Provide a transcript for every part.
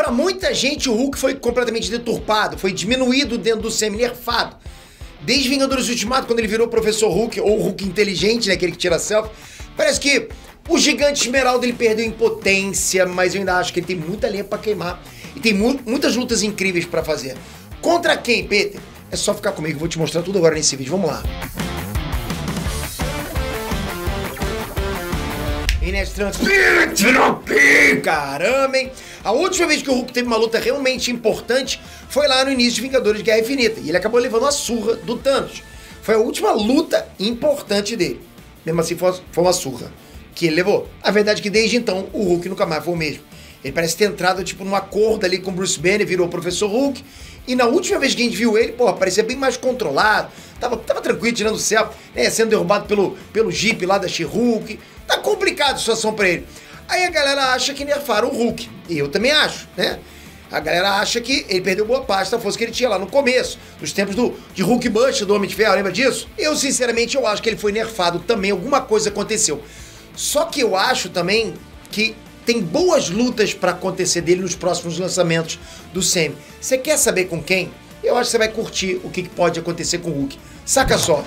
Pra muita gente, o Hulk foi completamente deturpado, foi diminuído dentro do semi-nerfado. Desde Vingadores Ultimato, quando ele virou Professor Hulk, ou Hulk inteligente, né, aquele que tira selfie, parece que o Gigante Esmeralda ele perdeu em potência, mas eu ainda acho que ele tem muita lenha pra queimar. E tem muitas lutas incríveis pra fazer. Contra quem, Peter? É só ficar comigo, eu vou te mostrar tudo agora nesse vídeo, vamos lá. Caramba, hein? A última vez que o Hulk teve uma luta realmente importante foi lá no início de Vingadores Guerra Infinita. E ele acabou levando a surra do Thanos. Foi a última luta importante dele. Mesmo assim, foi uma surra que ele levou. A verdade é que desde então, o Hulk nunca mais foi o mesmo. Ele parece ter entrado tipo num acordo ali com o Bruce Banner, virou o Professor Hulk. E na última vez que a gente viu ele, pô, parecia bem mais controlado. Tava tranquilo, tirando o céu, né, sendo derrubado pelo Jeep lá da She-Hulk. Tá complicada a situação pra ele. Aí a galera acha que nerfaram o Hulk. E eu também acho, né? A galera acha que ele perdeu boa parte da força que ele tinha lá no começo, nos tempos de Hulk Buster, do Homem de Ferro, lembra disso? Eu, sinceramente, eu acho que ele foi nerfado também, alguma coisa aconteceu. Só que eu acho também que tem boas lutas pra acontecer dele nos próximos lançamentos do Semi. Você quer saber com quem? Eu acho que você vai curtir o que pode acontecer com o Hulk. Saca só.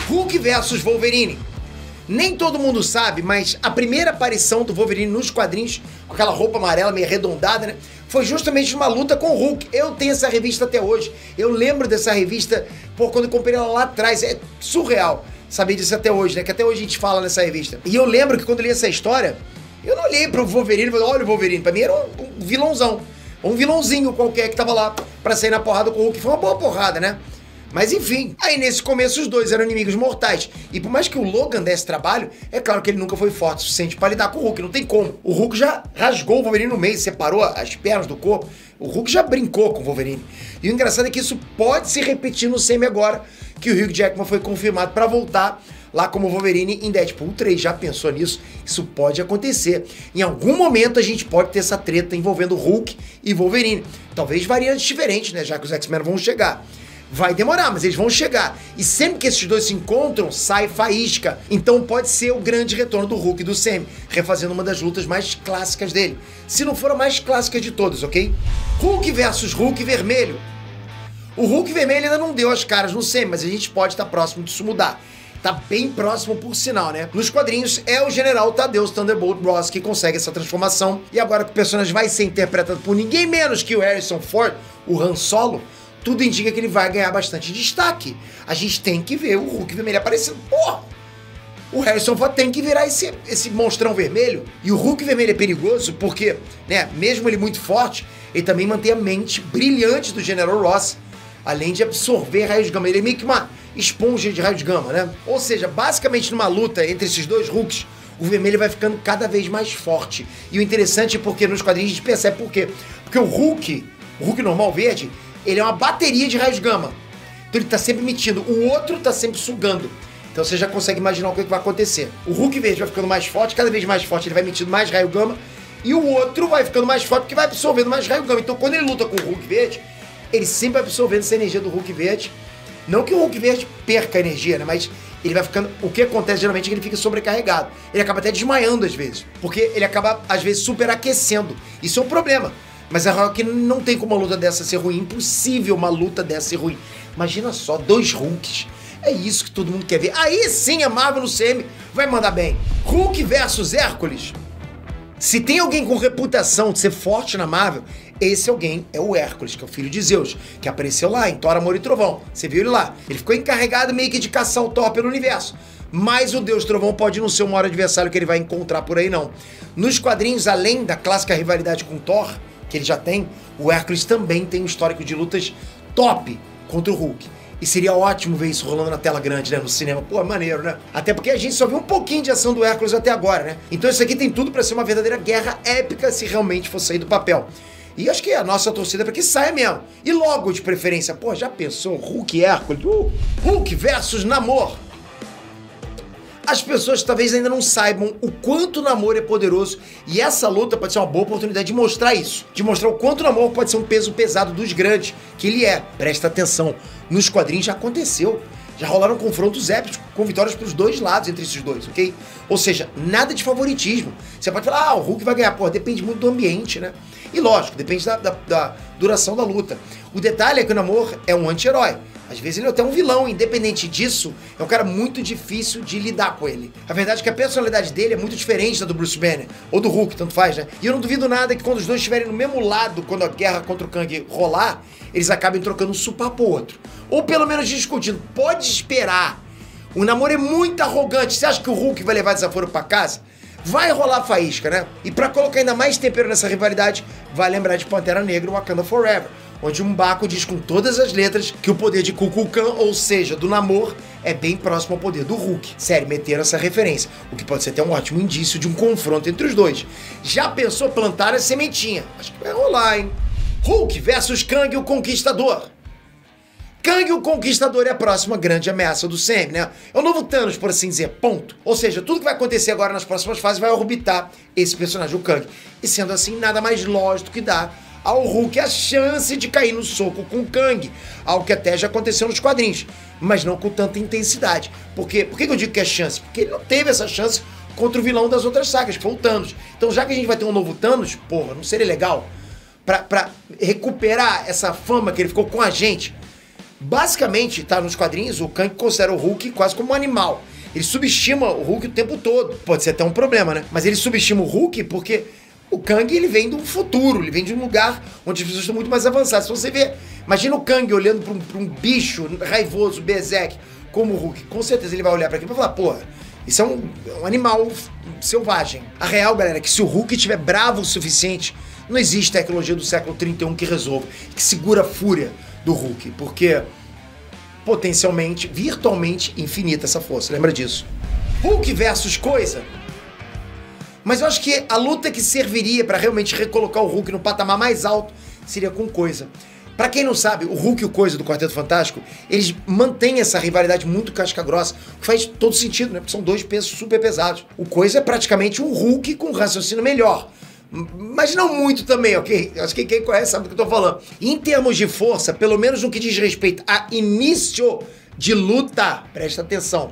Hulk versus Wolverine. Nem todo mundo sabe, mas a primeira aparição do Wolverine nos quadrinhos, com aquela roupa amarela meio arredondada, né? Foi justamente uma luta com o Hulk. Eu tenho essa revista até hoje. Eu lembro dessa revista, quando eu comprei ela lá atrás. É surreal saber disso até hoje, né? Que até hoje a gente fala nessa revista. E eu lembro que quando eu li essa história, eu não olhei pro Wolverine e falei, olha o Wolverine. Pra mim era um vilãozão. Um vilãozinho qualquer que tava lá pra sair na porrada com o Hulk. Foi uma boa porrada, né? Mas enfim, aí nesse começo os dois eram inimigos mortais. E por mais que o Logan desse trabalho, é claro que ele nunca foi forte o suficiente pra lidar com o Hulk, não tem como. O Hulk já rasgou o Wolverine no meio, separou as pernas do corpo. O Hulk já brincou com o Wolverine. E o engraçado é que isso pode se repetir no Semi agora, que o Hugh Jackman foi confirmado pra voltar lá como Wolverine em Deadpool 3. Já pensou nisso? Isso pode acontecer. Em algum momento a gente pode ter essa treta envolvendo Hulk e Wolverine. Talvez variantes diferentes, né, já que os X-Men vão chegar. Vai demorar, mas eles vão chegar. E sempre que esses dois se encontram, sai faísca. Então pode ser o grande retorno do Hulk e do Sam, refazendo uma das lutas mais clássicas dele. Se não for a mais clássica de todas, ok? Hulk versus Hulk vermelho. O Hulk vermelho ainda não deu as caras no Sam, mas a gente pode estar próximo disso mudar. Tá bem próximo por sinal, né? Nos quadrinhos é o General Thadeus Thunderbolt Ross que consegue essa transformação. E agora que o personagem vai ser interpretado por ninguém menos que o Harrison Ford, o Han Solo, tudo indica que ele vai ganhar bastante destaque. A gente tem que ver o Hulk vermelho aparecendo. Porra! O Harrison Ford tem que virar esse monstrão vermelho. E o Hulk vermelho é perigoso porque, né, mesmo ele muito forte, ele também mantém a mente brilhante do General Ross, além de absorver raios gama. Ele é meio que uma esponja de raios gama, né? Ou seja, basicamente numa luta entre esses dois Hulks, o vermelho vai ficando cada vez mais forte. E o interessante é porque nos quadrinhos a gente percebe por quê. Porque o Hulk normal verde, ele é uma bateria de raios gama. Então ele tá sempre emitindo, o outro tá sempre sugando. Então você já consegue imaginar o que vai acontecer. O Hulk verde vai ficando mais forte, cada vez mais forte ele vai emitindo mais raio gama, e o outro vai ficando mais forte porque vai absorvendo mais raio gama. Então quando ele luta com o Hulk verde, ele sempre vai absorvendo essa energia do Hulk verde. Não que o Hulk verde perca a energia, né? Mas ele vai ficando... O que acontece geralmente é que ele fica sobrecarregado. Ele acaba até desmaiando às vezes, porque ele acaba às vezes superaquecendo. Isso é um problema. Mas é que não tem como uma luta dessa ser ruim. Impossível uma luta dessa ser ruim. Imagina só, dois Hulks. É isso que todo mundo quer ver. Aí sim a Marvel no CM vai mandar bem. Hulk versus Hércules. Se tem alguém com reputação de ser forte na Marvel, esse alguém é o Hércules, que é o filho de Zeus, que apareceu lá em Thor, Amor e Trovão. Você viu ele lá. Ele ficou encarregado meio que de caçar o Thor pelo universo. Mas o Deus Trovão pode não ser o maior adversário que ele vai encontrar por aí, não. Nos quadrinhos, além da clássica rivalidade com Thor, que ele já tem, o Hércules também tem um histórico de lutas top contra o Hulk. E seria ótimo ver isso rolando na tela grande, né, no cinema. Pô, maneiro, né? Até porque a gente só viu um pouquinho de ação do Hércules até agora, né? Então isso aqui tem tudo pra ser uma verdadeira guerra épica se realmente for sair do papel. E acho que a nossa torcida é pra que saia mesmo. E logo, de preferência. Pô, já pensou? Hulk e Hércules? Hulk versus Namor. As pessoas talvez ainda não saibam o quanto o Namor é poderoso, e essa luta pode ser uma boa oportunidade de mostrar isso, de mostrar o quanto o Namor pode ser um peso pesado dos grandes, que ele é. Presta atenção, nos quadrinhos já aconteceu, já rolaram confrontos épicos, com vitórias pros dois lados entre esses dois, ok? Ou seja, nada de favoritismo. Você pode falar, o Hulk vai ganhar, pô, depende muito do ambiente, né? E lógico, depende da duração da luta. O detalhe é que o Namor é um anti-herói. Às vezes ele é até um vilão, independente disso, é um cara muito difícil de lidar com ele. A verdade é que a personalidade dele é muito diferente da do Bruce Banner, ou do Hulk, tanto faz, né? E eu não duvido nada que quando os dois estiverem no mesmo lado, quando a guerra contra o Kang rolar, eles acabem trocando um sopapo pro outro. Ou pelo menos discutindo. Pode esperar. O Namor é muito arrogante. Você acha que o Hulk vai levar desaforo pra casa? Vai rolar faísca, né? E pra colocar ainda mais tempero nessa rivalidade, vai lembrar de Pantera Negra e Wakanda Forever, onde um Baco diz com todas as letras que o poder de Kukulkan, ou seja, do Namor, é bem próximo ao poder do Hulk. Sério, meteram essa referência, o que pode ser até um ótimo indício de um confronto entre os dois. Já pensou plantar a sementinha? Acho que vai rolar, hein? Hulk versus Kang o Conquistador. Kang o Conquistador é a próxima grande ameaça do Sam, né? É o novo Thanos, por assim dizer, ponto. Ou seja, tudo que vai acontecer agora nas próximas fases vai orbitar esse personagem, o Kang. E sendo assim, nada mais lógico que dar ao Hulk a chance de cair no soco com o Kang, algo que até já aconteceu nos quadrinhos, mas não com tanta intensidade. Por que eu digo que é chance? Porque ele não teve essa chance contra o vilão das outras sagas, que foi o Thanos. Então já que a gente vai ter um novo Thanos, porra, não seria legal? Pra recuperar essa fama que ele ficou com a gente. Basicamente, tá nos quadrinhos, o Kang considera o Hulk quase como um animal. Ele subestima o Hulk o tempo todo. Pode ser até um problema, né? Mas ele subestima o Hulk porque o Kang, ele vem do futuro, ele vem de um lugar onde as pessoas estão muito mais avançadas. Se você vê, imagina o Kang olhando pra um bicho raivoso, Berserk, como o Hulk. Com certeza ele vai olhar pra aquilo e vai falar, porra, isso é um animal selvagem. A real, galera, é que se o Hulk estiver bravo o suficiente, não existe tecnologia do século 31 que resolva, que segura a fúria do Hulk, porque potencialmente, virtualmente infinita essa força, lembra disso? Hulk versus Coisa. Mas eu acho que a luta que serviria pra realmente recolocar o Hulk no patamar mais alto seria com Coisa. Pra quem não sabe, o Hulk e o Coisa do Quarteto Fantástico, eles mantêm essa rivalidade muito casca-grossa, que faz todo sentido, né? Porque são dois pesos super pesados. O Coisa é praticamente um Hulk com um raciocínio melhor. Mas não muito também, ok? Acho que quem conhece sabe do que eu tô falando. Em termos de força, pelo menos no que diz respeito a início de luta, presta atenção.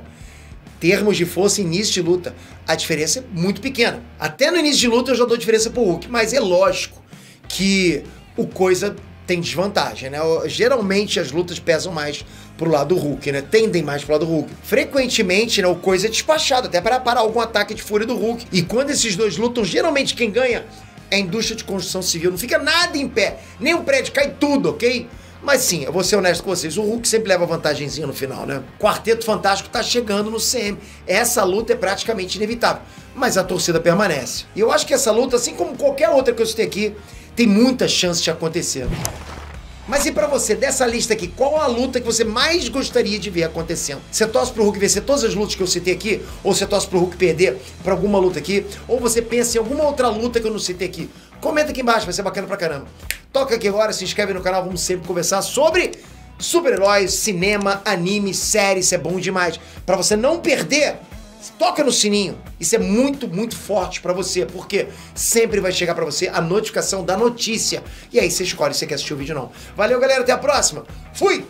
Termos de força e início de luta, a diferença é muito pequena. Até no início de luta eu já dou diferença pro Hulk, mas é lógico que o Coisa tem desvantagem, né? Geralmente as lutas pesam mais pro lado do Hulk, né? Tendem mais pro lado do Hulk. Frequentemente, né, o Coisa é despachado até para parar algum ataque de fúria do Hulk. E quando esses dois lutam, geralmente quem ganha é a indústria de construção civil. Não fica nada em pé, nem um prédio, cai tudo, ok? Mas sim, eu vou ser honesto com vocês, o Hulk sempre leva vantagenzinha no final, né? Quarteto Fantástico tá chegando no CM. Essa luta é praticamente inevitável, mas a torcida permanece. E eu acho que essa luta, assim como qualquer outra que eu citei aqui, tem muita chance de acontecer. Mas e pra você, dessa lista aqui, qual a luta que você mais gostaria de ver acontecendo? Você torce pro Hulk vencer todas as lutas que eu citei aqui? Ou você torce pro Hulk perder pra alguma luta aqui? Ou você pensa em alguma outra luta que eu não citei aqui? Comenta aqui embaixo, vai ser bacana pra caramba. Toca aqui agora, se inscreve no canal, vamos sempre conversar sobre super-heróis, cinema, anime, série, isso é bom demais. Pra você não perder, toca no sininho. Isso é muito, muito forte pra você, porque sempre vai chegar pra você a notificação da notícia. E aí você escolhe se você quer assistir o vídeo ou não. Valeu, galera, até a próxima. Fui!